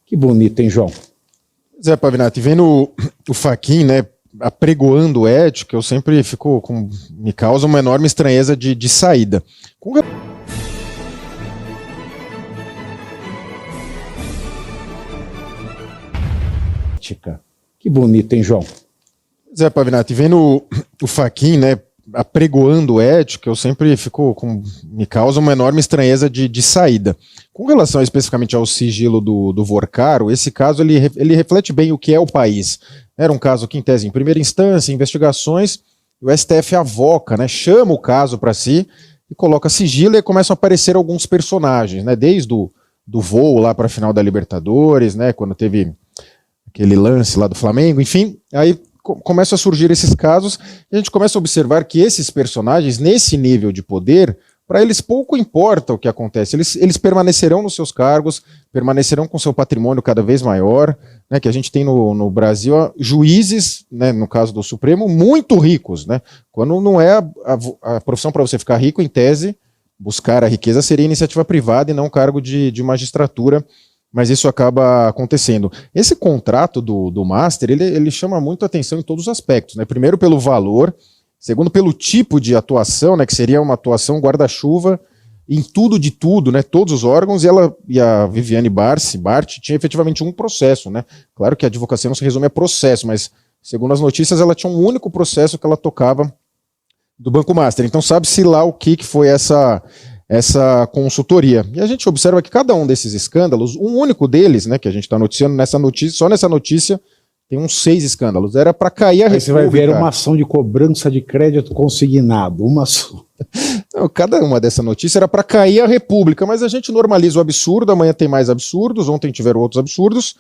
Que bonito, hein, João? Zé Pavinato, vendo o Fachin, né, apregoando ética, eu sempre fico me causa uma enorme estranheza de saída. Que bonito, hein, João? Zé Pavinato, vendo o Fachin, né, apregoando ética, eu sempre fico me causa uma enorme estranheza de saída. Com relação especificamente ao sigilo do Vorcaro, esse caso ele reflete bem o que é o país. Era um caso que, em tese, em primeira instância, investigações, o STF avoca, né, chama o caso para si e coloca sigilo, e começam a aparecer alguns personagens, né, desde do voo lá para a final da Libertadores, né, quando teve aquele lance lá do Flamengo, enfim, aí começam a surgir esses casos e a gente começa a observar que esses personagens, nesse nível de poder, para eles pouco importa o que acontece, eles permanecerão nos seus cargos, permanecerão com seu patrimônio cada vez maior, né, que a gente tem no Brasil juízes, né, no caso do Supremo, muito ricos, né, quando não é a profissão para você ficar rico, em tese, buscar a riqueza seria iniciativa privada e não cargo de magistratura, mas isso acaba acontecendo. Esse contrato do Master, ele chama muito atenção em todos os aspectos, né, primeiro pelo valor, segundo, pelo tipo de atuação, né, que seria uma atuação guarda-chuva em tudo de tudo, né, todos os órgãos, e a Viviane Bart tinha efetivamente um processo, né, claro que a advocacia não se resume a processo, mas segundo as notícias ela tinha um único processo que ela tocava do Banco Master, então sabe-se lá o que foi essa consultoria. E a gente observa que cada um desses escândalos, um único deles, né, que a gente está noticiando só nessa notícia, tem uns 6 escândalos. Era para cair a República. Você vai ver uma ação de cobrança de crédito consignado, uma só. Não, cada uma dessa notícia era para cair a República, mas a gente normaliza o absurdo, amanhã tem mais absurdos, ontem tiveram outros absurdos,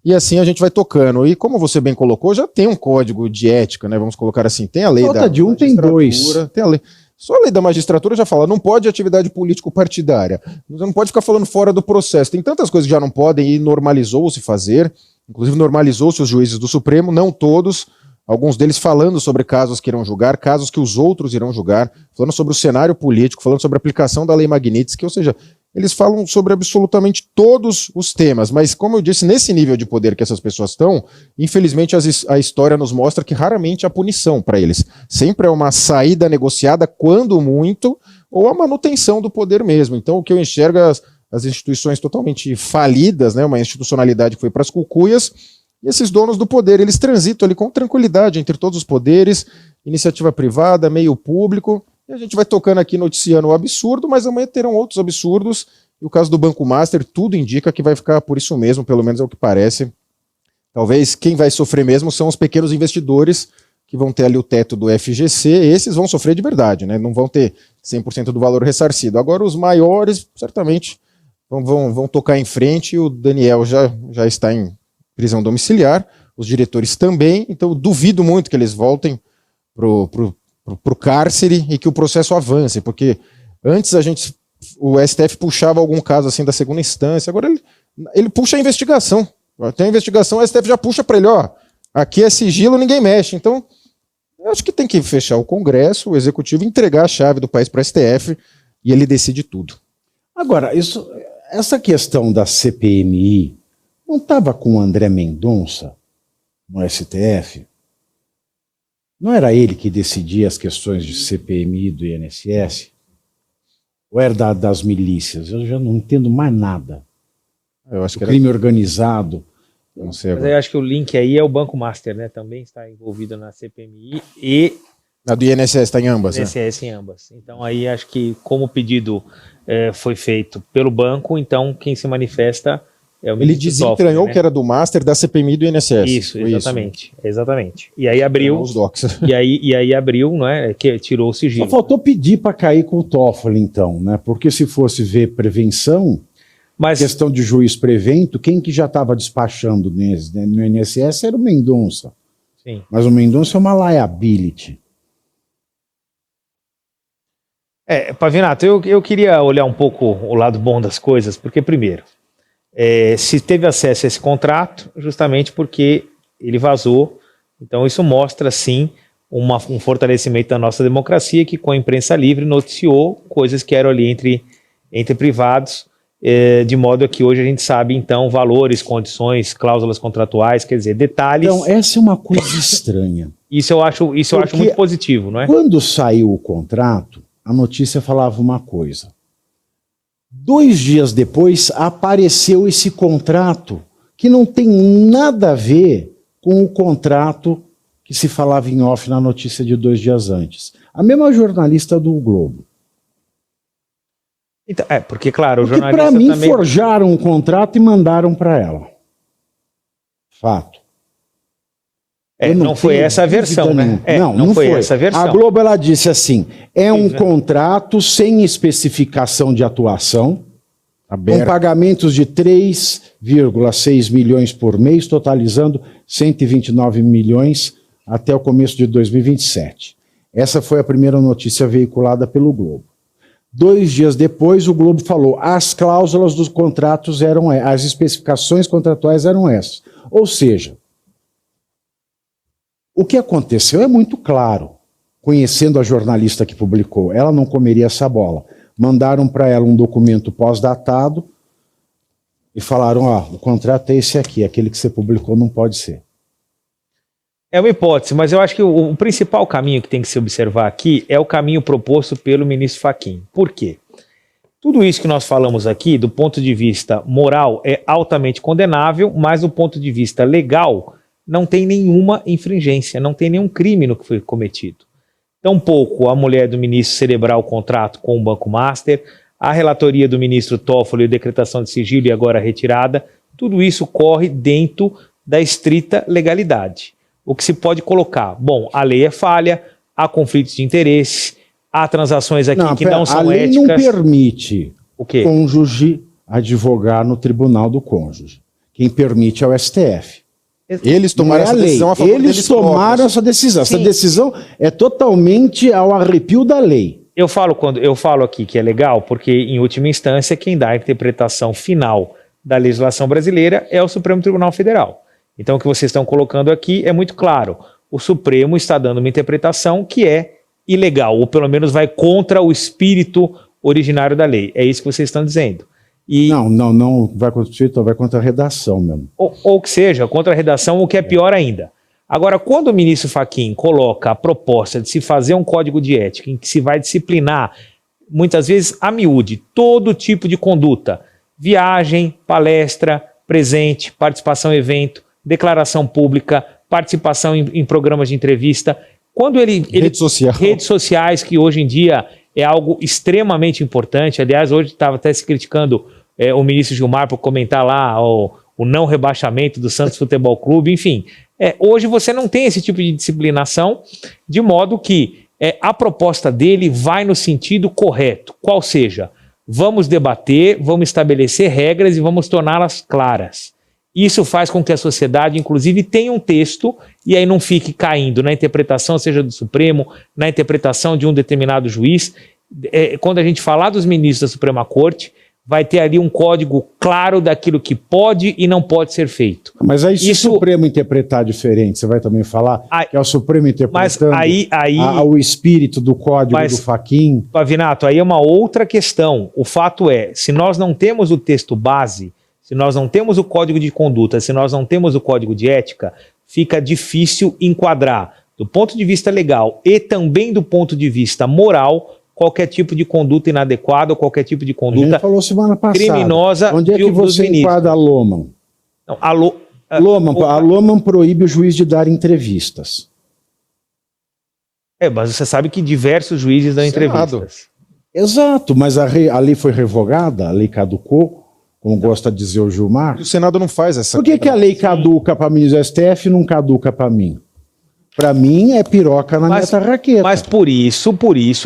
e assim a gente vai tocando. E como você bem colocou, já tem um código de ética, né? Vamos colocar assim, tem a lei da de um tem 2. Tem a lei. Só a lei da magistratura já fala, não pode atividade político-partidária, não pode ficar falando fora do processo. Tem tantas coisas que já não podem e normalizou-se fazer. Inclusive normalizou-se os juízes do Supremo, não todos, alguns deles falando sobre casos que irão julgar, casos que os outros irão julgar, falando sobre o cenário político, falando sobre a aplicação da lei Magnitsky, ou seja, eles falam sobre absolutamente todos os temas, mas como eu disse, nesse nível de poder que essas pessoas estão, infelizmente a história nos mostra que raramente há punição para eles. Sempre é uma saída negociada, quando muito, ou a manutenção do poder mesmo. Então o que eu enxergo é as instituições totalmente falidas, né, uma institucionalidade que foi para as cucuias, e esses donos do poder, eles transitam ali com tranquilidade entre todos os poderes, iniciativa privada, meio público, e a gente vai tocando aqui, noticiando o absurdo, mas amanhã terão outros absurdos, e o caso do Banco Master, tudo indica que vai ficar por isso mesmo, pelo menos é o que parece. Talvez quem vai sofrer mesmo são os pequenos investidores, que vão ter ali o teto do FGC, esses vão sofrer de verdade, né, não vão ter 100% do valor ressarcido. Agora os maiores, certamente, vão tocar em frente, e o Daniel já está em prisão domiciliar, os diretores também, então duvido muito que eles voltem pro cárcere e que o processo avance, porque antes o STF puxava algum caso assim da segunda instância, agora ele puxa a investigação. Tem a investigação, o STF já puxa para ele, ó, aqui é sigilo, ninguém mexe. Então, eu acho que tem que fechar o Congresso, o Executivo, entregar a chave do país para o STF e ele decide tudo. Agora, essa questão da CPMI não estava com o André Mendonça no STF? Não era ele que decidia as questões de CPMI do INSS? Ou era das milícias? Eu já não entendo mais nada. Eu acho que crime organizado. Eu não sei. Mas eu acho que o link aí é o Banco Master, né? Também está envolvido na CPMI e... A do INSS está em ambas, né? INSS em ambas. Então aí acho que como o pedido foi feito pelo banco, então quem se manifesta é o Ele desentranhou, né, que era do Master, da CPMI do INSS. Isso, exatamente. Isso. Exatamente. E aí abriu. Os docs. E aí abriu, não é? Que tirou o sigilo. Só faltou pedir para cair com o Toffoli, então, né? Porque se fosse ver prevenção, questão de juiz prevento, quem que já estava despachando no INSS era o Mendonça. Sim. Mas o Mendonça é uma liability. Pavinato, eu queria olhar um pouco o lado bom das coisas, porque primeiro, se teve acesso a esse contrato, justamente porque ele vazou, então isso mostra sim um fortalecimento da nossa democracia, que com a imprensa livre noticiou coisas que eram ali entre privados, de modo que hoje a gente sabe, então, valores, condições, cláusulas contratuais, quer dizer, detalhes. Então, essa é uma coisa estranha. Isso eu acho muito positivo, não é? Quando saiu o contrato, a notícia falava uma coisa. 2 dias depois, apareceu esse contrato que não tem nada a ver com o contrato que se falava em off na notícia de 2 dias antes. A mesma jornalista do Globo. Então, porque, claro, o Porque jornalista para mim também... forjaram um contrato e mandaram para ela. Fato. não foi essa a versão, né? Não foi essa a versão. A Globo, ela disse assim, contrato sem especificação de atuação, com pagamentos de 3,6 milhões por mês, totalizando 129 milhões até o começo de 2027. Essa foi a primeira notícia veiculada pelo Globo. 2 dias depois, o Globo falou, as cláusulas dos contratos as especificações contratuais eram essas. Ou seja, o que aconteceu é muito claro. Conhecendo a jornalista que publicou, ela não comeria essa bola. Mandaram para ela um documento pós-datado e falaram, o contrato é esse aqui, aquele que você publicou não pode ser. É uma hipótese, mas eu acho que o principal caminho que tem que se observar aqui é o caminho proposto pelo ministro Fachin. Por quê? Tudo isso que nós falamos aqui, do ponto de vista moral, é altamente condenável, mas do ponto de vista legal, não tem nenhuma infringência, não tem nenhum crime no que foi cometido. Tampouco a mulher do ministro celebrar o contrato com o Banco Master, a relatoria do ministro Toffoli, decretação de sigilo e agora retirada, tudo isso corre dentro da estrita legalidade. O que se pode colocar? Bom, a lei é falha, há conflitos de interesse, há transações aqui que não são éticas. A lei não permite o quê? Cônjuge advogar no tribunal do cônjuge. Quem permite é o STF. Eles tomaram essa decisão a favor deles. Eles tomaram essa decisão. Sim. Essa decisão é totalmente ao arrepio da lei. Eu falo aqui que é legal porque, em última instância, quem dá a interpretação final da legislação brasileira é o Supremo Tribunal Federal. Então, o que vocês estão colocando aqui é muito claro. O Supremo está dando uma interpretação que é ilegal, ou pelo menos vai contra o espírito originário da lei. É isso que vocês estão dizendo. Não vai contra o espírito, vai contra a redação mesmo. Ou que seja, contra a redação, o que é pior ainda. Agora, quando o ministro Fachin coloca a proposta de se fazer um código de ética em que se vai disciplinar, muitas vezes a miúde, todo tipo de conduta, viagem, palestra, presente, participação em evento, declaração pública, participação em programas de entrevista, quando redes sociais, que hoje em dia é algo extremamente importante. Aliás, hoje estava até se criticando o ministro Gilmar por comentar lá o não rebaixamento do Santos Futebol Clube, enfim. Hoje você não tem esse tipo de disciplinação, de modo que a proposta dele vai no sentido correto, qual seja, vamos debater, vamos estabelecer regras e vamos torná-las claras. Isso faz com que a sociedade, inclusive, tenha um texto e aí não fique caindo na interpretação, seja do Supremo, na interpretação de um determinado juiz. Quando a gente falar dos ministros da Suprema Corte, vai ter ali um código claro daquilo que pode e não pode ser feito. Mas aí se o Supremo interpretar diferente, você vai também falar que é o Supremo interpretando o espírito do código do Fachin? Pavinato, aí é uma outra questão. O fato é, se nós não temos o texto base, se nós não temos o código de conduta, se nós não temos o código de ética, fica difícil enquadrar, do ponto de vista legal e também do ponto de vista moral, qualquer tipo de conduta inadequada ou qualquer tipo de conduta a gente falou semana passada. Criminosa. Onde é que você enquadra a Lohmann? Não, a Lohmann proíbe o juiz de dar entrevistas. Mas você sabe que diversos juízes dão entrevistas. Exato, mas a lei foi revogada, a lei caducou, como gosta de dizer o Gilmar. O Senado não faz essa... Por que a lei caduca para ministro do STF e não caduca para mim? Para mim é piroca na minha tarraqueta. Mas por isso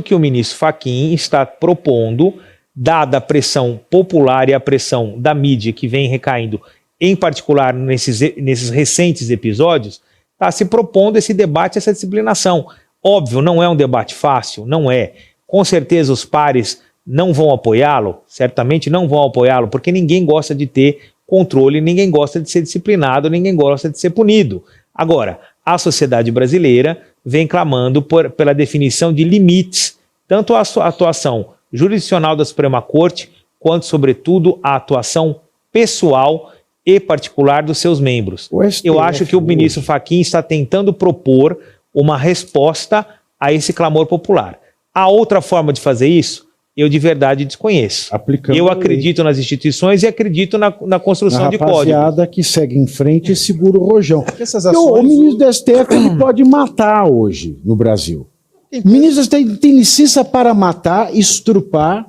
que o ministro Fachin está propondo, dada a pressão popular e a pressão da mídia que vem recaindo, em particular nesses recentes episódios, está se propondo esse debate, essa disciplinação. Óbvio, não é um debate fácil, não é. Com certeza os pares não vão apoiá-lo, certamente não vão apoiá-lo, porque ninguém gosta de ter controle, ninguém gosta de ser disciplinado, ninguém gosta de ser punido. Agora, a sociedade brasileira vem clamando pela definição de limites, tanto à atuação jurisdicional da Suprema Corte, quanto, sobretudo, a atuação pessoal e particular dos seus membros. Eu acho que o ministro Fachin está tentando propor uma resposta a esse clamor popular. A outra forma de fazer isso, eu de verdade desconheço. Eu acredito nas instituições e acredito na construção de códigos. A rapaziada que segue em frente e segura o rojão. O ministro do STF ele pode matar hoje no Brasil. O ministro do STF tem licença para matar, estrupar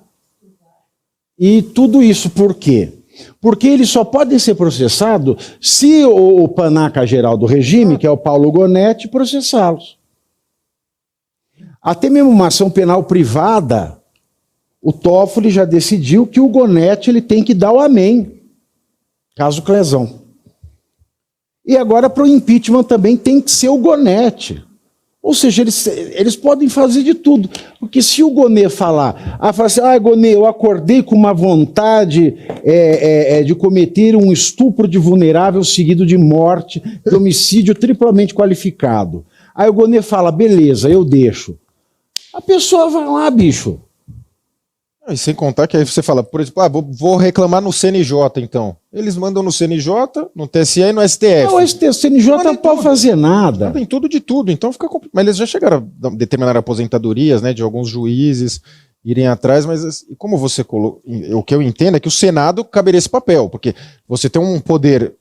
e tudo isso. Por quê? Porque eles só podem ser processados se o panaca-geral do regime, que é o Paulo Gonetti, processá-los. Até mesmo uma ação penal privada, o Toffoli já decidiu que o Gonetti ele tem que dar o amém, caso Clezão. E agora para o impeachment também tem que ser o Gonetti. Ou seja, eles podem fazer de tudo. Porque se o Gonê falar assim, Gonê, eu acordei com uma vontade de cometer um estupro de vulnerável seguido de morte, de homicídio triplamente qualificado. Aí o Gonê fala, beleza, eu deixo. A pessoa vai lá, bicho. E sem contar que aí você fala, por exemplo, vou reclamar no CNJ, então. Eles mandam no CNJ, no TSE e no STF. Não, o CNJ não pode fazer nada. Tem tudo de tudo, então fica complicado. Mas eles já chegaram a determinar aposentadorias, né, de alguns juízes irem atrás, mas como você colocou, o que eu entendo é que o Senado caberia esse papel, porque você tem um poder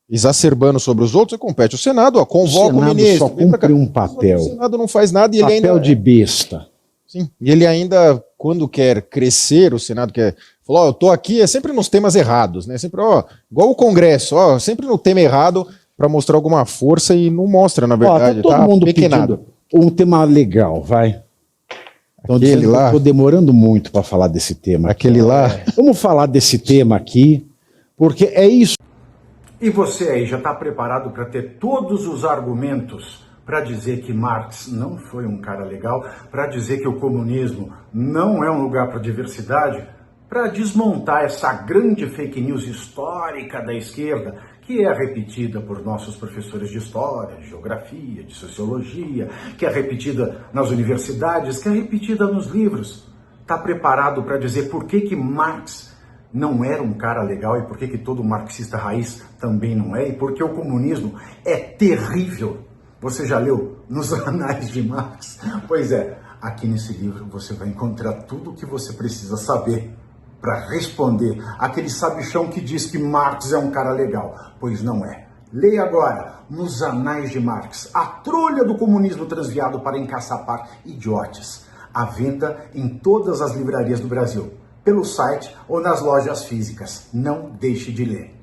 exacerbando sobre os outros, você compete. O Senado, convoca o ministro. Só cumpre um papel. O Senado não faz nada e ele ainda... Papel de besta. Sim, e ele ainda, quando quer crescer, o Senado quer... Falou, eu tô aqui, é sempre nos temas errados, né? Sempre, igual o Congresso, sempre no tema errado para mostrar alguma força e não mostra, na verdade. Tá todo mundo pedindo um tema legal, vai. Então, aquele lá... Estou demorando muito para falar desse tema. Aquele lá... Vamos falar desse tema aqui, porque é isso. E você aí já está preparado para ter todos os argumentos para dizer que Marx não foi um cara legal, para dizer que o comunismo não é um lugar para diversidade, para desmontar essa grande fake news histórica da esquerda, que é repetida por nossos professores de história, de geografia, de sociologia, que é repetida nas universidades, que é repetida nos livros. Está preparado para dizer por que Marx não era um cara legal e por que todo marxista raiz também não é, e porque o comunismo é terrível. Você já leu Nos Anais de Marx? Pois é, aqui nesse livro você vai encontrar tudo o que você precisa saber para responder aquele sabichão que diz que Marx é um cara legal. Pois não é. Leia agora Nos Anais de Marx, a trolha do comunismo transviado para encaçapar idiotes. À venda em todas as livrarias do Brasil, pelo site ou nas lojas físicas. Não deixe de ler.